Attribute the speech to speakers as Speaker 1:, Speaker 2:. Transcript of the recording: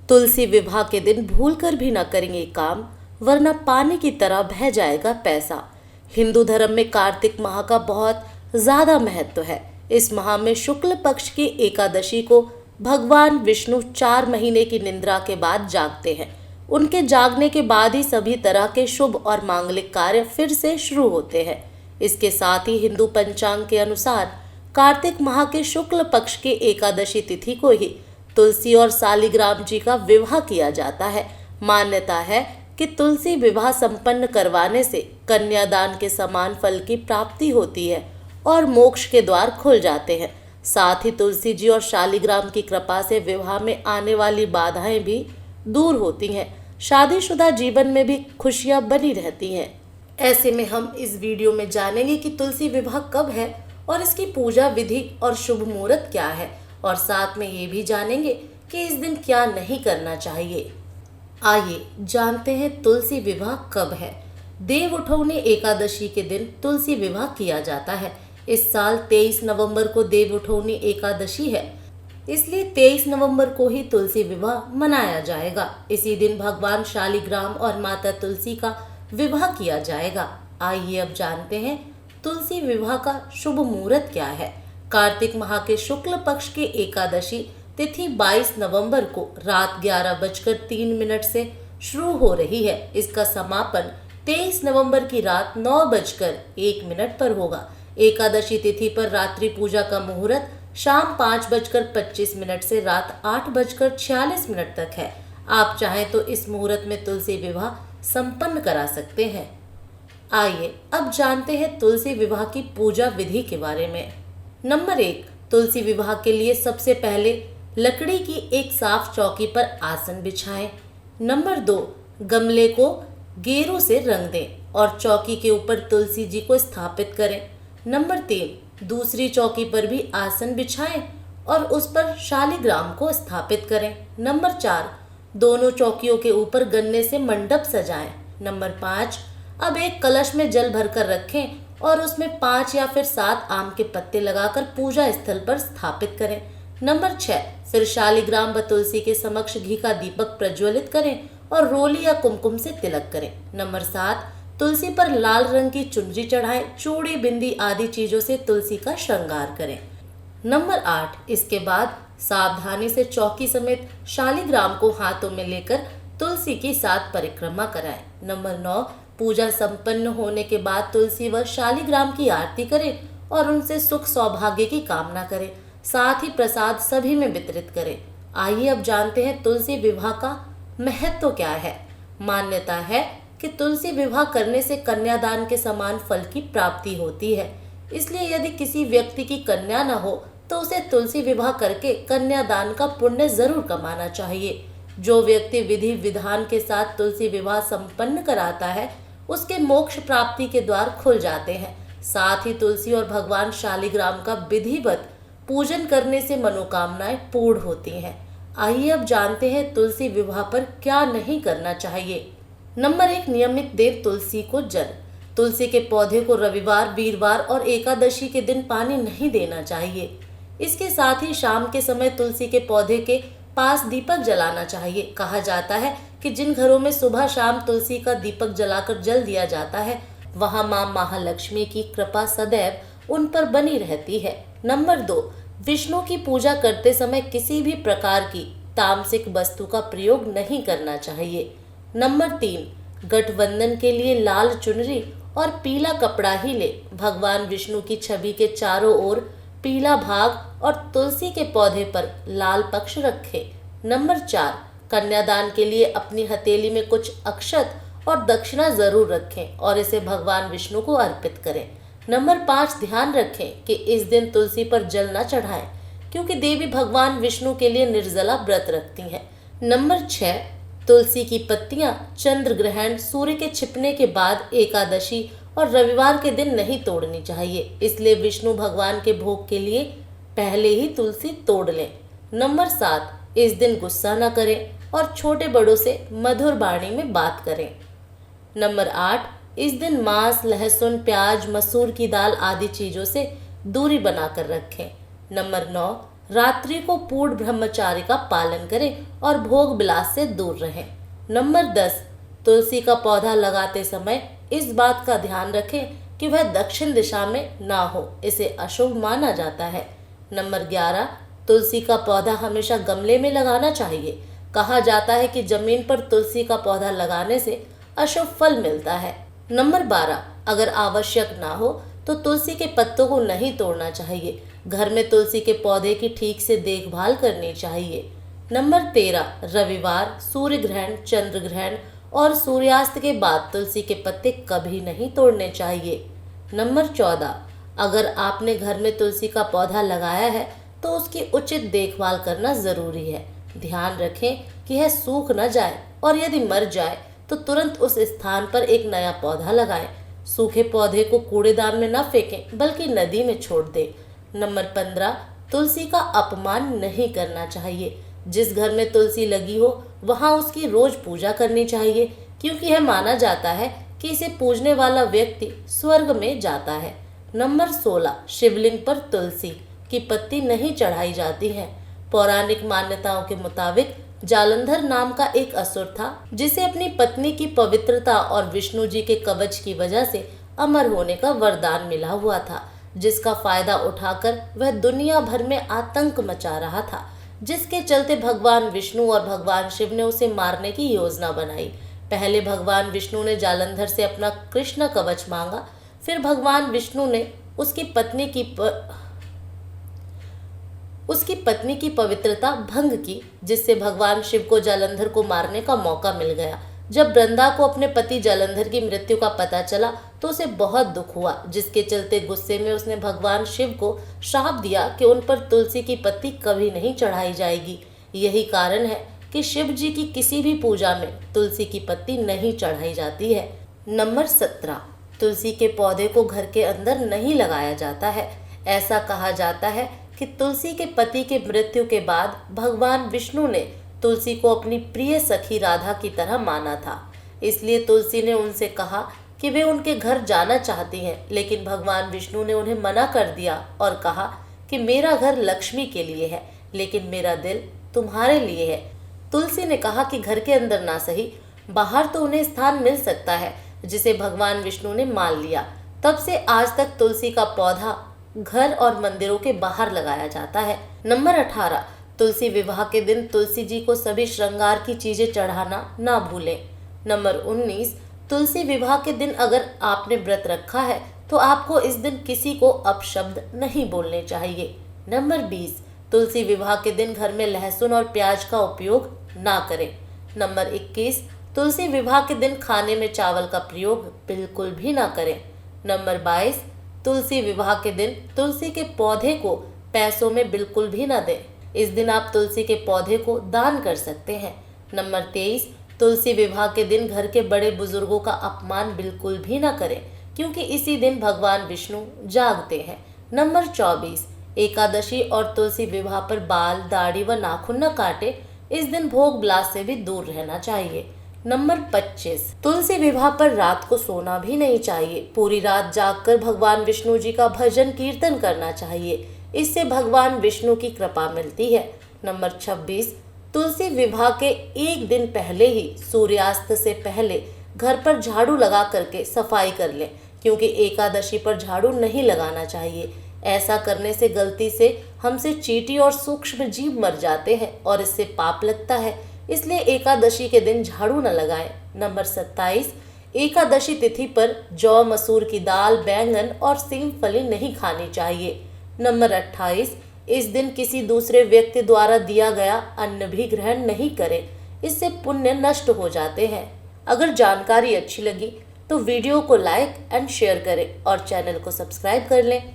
Speaker 1: तुलसी विवाह के दिन भूलकर भी न करेंगे काम, वरना पानी की तरह बह जाएगा पैसा। हिंदू धर्म में कार्तिक माह का बहुत ज्यादा महत्व है। इस माह में शुक्ल पक्ष की एकादशी को भगवान विष्णु 4 महीने की निद्रा के बाद जागते हैं। उनके जागने के बाद ही सभी तरह के शुभ और मांगलिक कार्य फिर से शुरू होते हैं। इसके साथ ही हिंदू पंचांग के अनुसार कार्तिक माह के शुक्ल पक्ष के एकादशी तिथि को ही तुलसी और शालिग्राम जी का विवाह किया जाता है। मान्यता है कि तुलसी विवाह संपन्न करवाने से कन्यादान के समान फल की प्राप्ति होती है और मोक्ष के द्वार खुल जाते हैं। साथ ही तुलसी जी और शालिग्राम की कृपा से विवाह में आने वाली बाधाएं भी दूर होती हैं। शादीशुदा जीवन में भी खुशियां बनी रहती हैं। ऐसे में हम इस वीडियो में जानेंगे कि तुलसी विवाह कब है और इसकी पूजा विधि और शुभ मुहूर्त क्या है, और साथ में ये भी जानेंगे कि इस दिन क्या नहीं करना चाहिए। आइए जानते हैं तुलसी विवाह कब है। देव उठौनी एकादशी के दिन तुलसी विवाह किया जाता है। इस साल 23 नवंबर को देव उठौनी एकादशी है, इसलिए 23 नवंबर को ही तुलसी विवाह मनाया जाएगा। इसी दिन भगवान शालिग्राम और माता तुलसी का विवाह किया जाएगा। आइए अब जानते हैं तुलसी विवाह का शुभ मुहूर्त क्या है। कार्तिक माह के शुक्ल पक्ष की एकादशी तिथि 22 नवंबर को रात 11:03 से शुरू हो रही है। इसका समापन 23 नवंबर की रात 9:01 पर होगा। एकादशी तिथि पर रात्रि पूजा का मुहूर्त शाम 5:25 से रात 8:46 तक है। आप चाहें तो इस मुहूर्त में तुलसी विवाह संपन्न करा सकते हैं। आइए अब जानते हैं तुलसी विवाह की पूजा विधि के बारे में। नंबर 1, तुलसी विवाह के लिए सबसे पहले लकड़ी की एक साफ चौकी पर आसन बिछाएं। नंबर 2, गमले को गेरू से रंग दें और चौकी के ऊपर तुलसी जी को स्थापित करें। नंबर 3, दूसरी चौकी पर भी आसन बिछाएं और उस पर शालिग्राम को स्थापित करें। नंबर 4, दोनों चौकियों के ऊपर गन्ने से मंडप सजाएं। नंबर 5, अब एक कलश में जल भरकर रखें और उसमें 5 या फिर 7 आम के पत्ते लगाकर पूजा स्थल पर स्थापित करें। नंबर 6, फिर शालिग्राम व तुलसी के समक्ष घी का दीपक प्रज्वलित करें और रोली या कुमकुम से तिलक करें। नंबर 7, तुलसी पर लाल रंग की चुनरी चढ़ाएं, चूड़ी बिंदी आदि चीजों से तुलसी का श्रृंगार करें। नंबर 8, इसके बाद सावधानी से चौकी समेत शालिग्राम को हाथों में लेकर तुलसी की 7 परिक्रमा कराएं। नंबर 9, पूजा संपन्न होने के बाद तुलसी व शालिग्राम की आरती करें और उनसे सुख सौभाग्य की कामना करें। साथ ही प्रसाद सभी में वितरित करें। आइए अब जानते हैं तुलसी विवाह का महत्व क्या है। मान्यता है कि तुलसी विवाह करने से कन्यादान के समान फल की प्राप्ति होती है। इसलिए यदि किसी व्यक्ति की कन्या न हो तो उसे तुलसी विवाह करके कन्यादान का पुण्य जरूर कमाना चाहिए। जो व्यक्ति विधि विधान के साथ तुलसी विवाह संपन्न कराता है उसके मोक्ष प्राप्ति के द्वार खुल जाते हैं। साथ ही तुलसी और भगवान शालिग्राम का विधिवत पूजन करने से मनोकामनाएं पूर्ण होती हैं। आइए अब जानते हैं तुलसी विवाह पर क्या नहीं करना चाहिए। नंबर 1, नियमित दें तुलसी को जल। तुलसी के पौधे को रविवार, वीरवार और एकादशी के दिन पानी नहीं देना चाहिए। इसके साथ ही शाम के समय तुलसी के पौधे के पास दीपक जलाना चाहिए। कहा जाता है कि जिन घरों में सुबह शाम तुलसी का दीपक जलाकर जल दिया जाता है वहां मां महालक्ष्मी की कृपा सदैव उन पर बनी रहती है। नंबर 2, विष्णु की पूजा करते समय किसी भी प्रकार की तामसिक वस्तु का प्रयोग नहीं करना चाहिए। नंबर 3, गठबंधन के लिए लाल चुनरी और पीला कपड़ा ही ले। भगवान विष्णु की छवि के चारों ओर पीला भाग और तुलसी के पौधे पर लाल पक्ष रखें। नंबर 4, कन्यादान के लिए अपनी हथेली में कुछ अक्षत और दक्षिणा जरूर रखें और इसे भगवान विष्णु को अर्पित करें। नंबर 5, ध्यान रखें कि इस दिन तुलसी पर जल न चढ़ाएं, क्योंकि देवी भगवान विष्णु के लिए निर्जला व्रत रखती हैं। नंबर 6, तुलसी की पत्तियां चंद्र ग्रहण, सूर्य के छिपने के बाद, एकादशी और रविवार के दिन नहीं तोड़नी चाहिए। इसलिए विष्णु भगवान के भोग के लिए पहले ही तुलसी तोड़ लें। नंबर 7, इस दिन गुस्सा न करें और छोटे बड़ों से मधुर वाणी में बात करें। नंबर 8, इस दिन मांस, लहसुन, प्याज, मसूर की दाल आदि चीजों से दूरी बनाकर रखें। नंबर 9, रात्रि को पूर्ण ब्रह्मचार्य का पालन करें और भोग विलास से दूर रहें। नंबर 10, तुलसी का पौधा लगाते समय इस बात का ध्यान रखें कि वह दक्षिण दिशा में ना हो, इसे अशुभ माना जाता है। नंबर 11, तुलसी का पौधा हमेशा गमले में लगाना चाहिए। कहा जाता है कि जमीन पर तुलसी का पौधा लगाने से अशुभ फल मिलता है। नंबर 12, अगर आवश्यक ना हो तो तुलसी के पत्तों को नहीं तोड़ना चाहिए। घर में तुलसी के पौधे की ठीक से देखभाल करनी चाहिए। नंबर 13, रविवार, सूर्य ग्रहण, चंद्र ग्रहण और सूर्यास्त के बाद तुलसी के पत्ते कभी नहीं तोड़ने चाहिए। नंबर 14, अगर आपने घर में तुलसी का पौधा लगाया है तो उसकी उचित देखभाल करना जरूरी है। ध्यान रखें कि यह सूख न जाए और यदि मर जाए तो तुरंत उस स्थान पर एक नया पौधा लगाएं। सूखे पौधे को कूड़ेदान में न फेंकें बल्कि नदी में छोड़ दें। नंबर 15, तुलसी का अपमान नहीं करना चाहिए। जिस घर में तुलसी लगी हो वहां उसकी रोज पूजा करनी चाहिए, क्योंकि यह माना जाता है कि इसे पूजने वाला व्यक्ति स्वर्ग में जाता है। नंबर 16, शिवलिंग पर तुलसी की पत्ती नहीं चढ़ाई जाती है। पौराणिक मान्यताओं के मुताबिक जालंधर नाम का एक असुर था जिसे अपनी पत्नी की पवित्रता और विष्णु जी के कवच की वजह से अमर होने का वरदान मिला हुआ था, जिसका फायदा उठाकर वह दुनिया भर में आतंक मचा रहा था, जिसके चलते भगवान विष्णु और भगवान शिव ने उसे मारने की योजना बनाई। पहले भगवान विष्णु ने जालंधर से अपना कृष्ण कवच मांगा, फिर भगवान विष्णु ने उसकी पत्नी की पवित्रता भंग की, जिससे भगवान शिव को जालंधर को मारने का मौका मिल गया। जब वृंदा को अपने पति जालंधर की मृत्यु का पता चला तो उसे बहुत दुख हुआ, जिसके चलते गुस्से में उसने भगवान शिव को श्राप दिया कि उन पर तुलसी की पत्ती कभी नहीं चढ़ाई जाएगी। यही कारण है कि शिव जी की किसी भी पूजा में तुलसी की पत्ती नहीं चढ़ाई जाती है। नंबर 17, तुलसी के पौधे को घर के अंदर नहीं लगाया जाता है। ऐसा कहा जाता है कि तुलसी के पति के मृत्यु के बाद भगवान विष्णु ने तुलसी को अपनी प्रिय सखी राधा की तरह माना था, इसलिए तुलसी ने उनसे कहा कि वे उनके घर जाना चाहती हैं, लेकिन भगवान विष्णु ने उन्हें मना कर दिया और कहा कि मेरा घर लक्ष्मी के लिए है, लेकिन मेरा दिल तुम्हारे लिए है। तुलसी ने कहा कि घर के अंदर ना सही, बाहर तो उन्हें स्थान मिल सकता है, जिसे भगवान विष्णु ने मान लिया। तब से आज तक तुलसी का पौधा घर और मंदिरों के बाहर लगाया जाता है। नंबर 18, तुलसी विवाह के दिन तुलसी जी को सभी श्रृंगार की चीजें चढ़ाना ना भूलें। नंबर 19, तुलसी विवाह के दिन अगर आपने व्रत रखा है तो आपको इस दिन किसी को अपशब्द नहीं बोलने चाहिए। नंबर 20, तुलसी विवाह के दिन घर में लहसुन और प्याज का उपयोग ना करें। नंबर 21, तुलसी विवाह के दिन खाने में चावल का प्रयोग बिल्कुल भी ना करें। नंबर 22, तुलसी विवाह के दिन तुलसी के पौधे को पैसों में बिल्कुल भी ना दें। इस दिन आप तुलसी के पौधे को दान कर सकते हैं। नंबर 23, तुलसी विवाह के दिन घर के बड़े बुजुर्गों का अपमान बिल्कुल भी ना करें, क्योंकि इसी दिन भगवान विष्णु जागते हैं। नंबर 24, एकादशी और तुलसी विवाह पर बाल, दाढ़ी व नाखून न काटे। इस दिन भोग विलास से भी दूर रहना चाहिए। नंबर 25, तुलसी विवाह पर रात को सोना भी नहीं चाहिए। पूरी रात जागकर भगवान विष्णु जी का भजन कीर्तन करना चाहिए, इससे भगवान विष्णु की कृपा मिलती है। नंबर 26, तुलसी विवाह के एक दिन पहले ही सूर्यास्त से पहले घर पर झाड़ू लगा करके सफाई कर लें, क्योंकि एकादशी पर झाड़ू नहीं लगाना चाहिए। ऐसा करने से गलती से हमसे चींटी और सूक्ष्म जीव मर जाते हैं और इससे पाप लगता है, इसलिए एकादशी के दिन झाड़ू न लगाएं। नंबर 27, एकादशी तिथि पर जौ, मसूर की दाल, बैंगन और सिंगफली नहीं खानी चाहिए। नंबर 28, इस दिन किसी दूसरे व्यक्ति द्वारा दिया गया अन्न भी ग्रहण नहीं करें, इससे पुण्य नष्ट हो जाते हैं। अगर जानकारी अच्छी लगी तो वीडियो को लाइक एंड शेयर करें और चैनल को सब्सक्राइब कर लें।